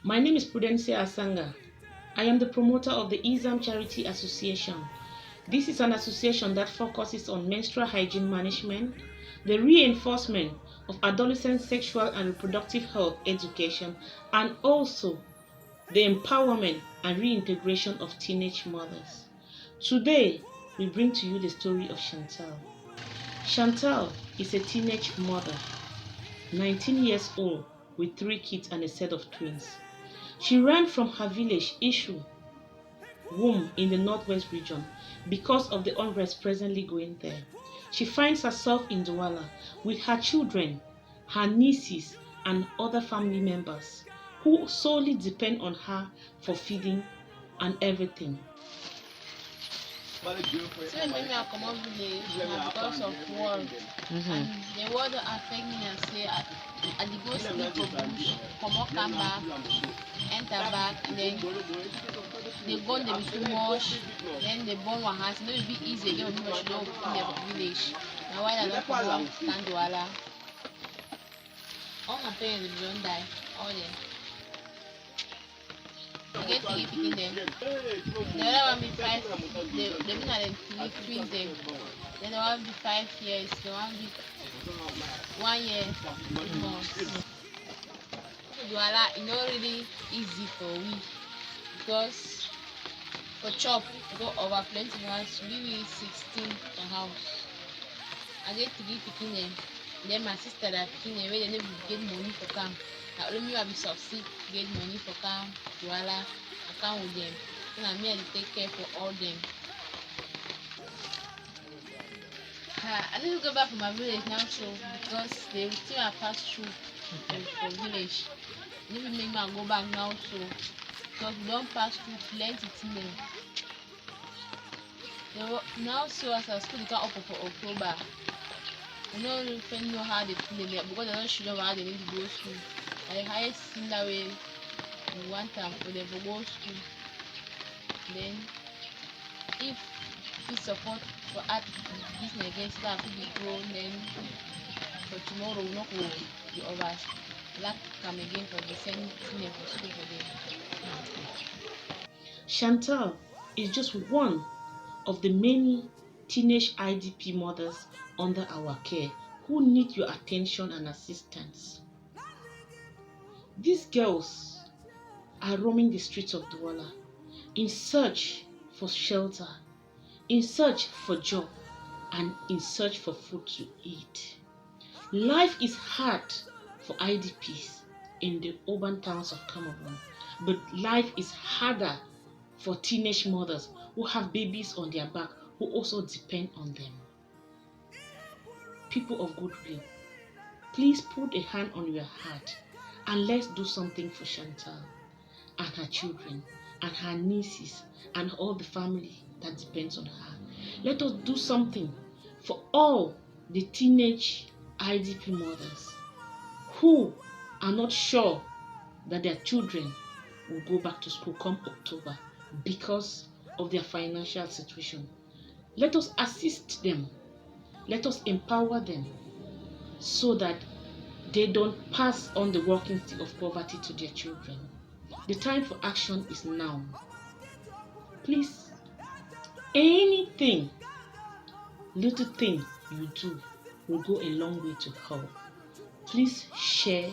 My name is Prudencia Asanga. I am the promoter of the Isam Charity Association. This is an association that focuses on menstrual hygiene management, the reinforcement of adolescent sexual and reproductive health education, and also the empowerment and reintegration of teenage mothers. Today, we bring to you the story of Chantal. Chantal is a teenage mother, 19 years old, with 3 kids and a set of twins. She ran from her village, Ishu, Womb, in the northwest region because of the unrest presently going there. She finds herself in Douala with her children, her nieces, and other family members who solely depend on her for feeding and everything. So maybe I come out village because of war. And the war that affect me and say I dey go sleep for bush, come back, enter back, and then the gun dey be too much, then the burn one house, no be easy again when she don't in the village. Now why I don't come out stand Douala. All my parents don't die, all them. I get to keep them. The other one be 5, they mean that they twins them. Then the one be 5 years, the one be 1 year, 3 months. Douala, it's not really easy for we because for chop, go over plenty house, we be 16 per house. I get to keep them. Then my sister that picking them, they never get money for camp. Now only me will be succeed, get money for camp, Douala, I come with them. And me I take care for all them. I need to go back to my village now so because the thing I passed through for village. If you make me go back now so because we don't pass through plenty things. Now so as a school they can open for October. I don't really know how they feel there because they don't show them how they need to go to school. The highest thing that way we want them for them to go to school. Then if we support for art business against that to be grown, then for tomorrow we not go the others. Like come again for the same thing for school for them. Chantal is just one of the many teenage IDP mothers under our care who need your attention and assistance. These girls are roaming the streets of Douala in search for shelter, in search for job, and in search for food to eat. Life is hard for IDPs in the urban towns of Cameroon, but life is harder for teenage mothers who have babies on their back who also depend on them. People of goodwill, please put a hand on your heart and let's do something for Chantal and her children and her nieces and all the family that depends on her. Let us do something for all the teenage IDP mothers who are not sure that their children will go back to school come October because of their financial situation. Let us assist them. Let us empower them so that they don't pass on the walking stick of poverty to their children. The time for action is now. Please, anything, little thing you do will go a long way to help. Please share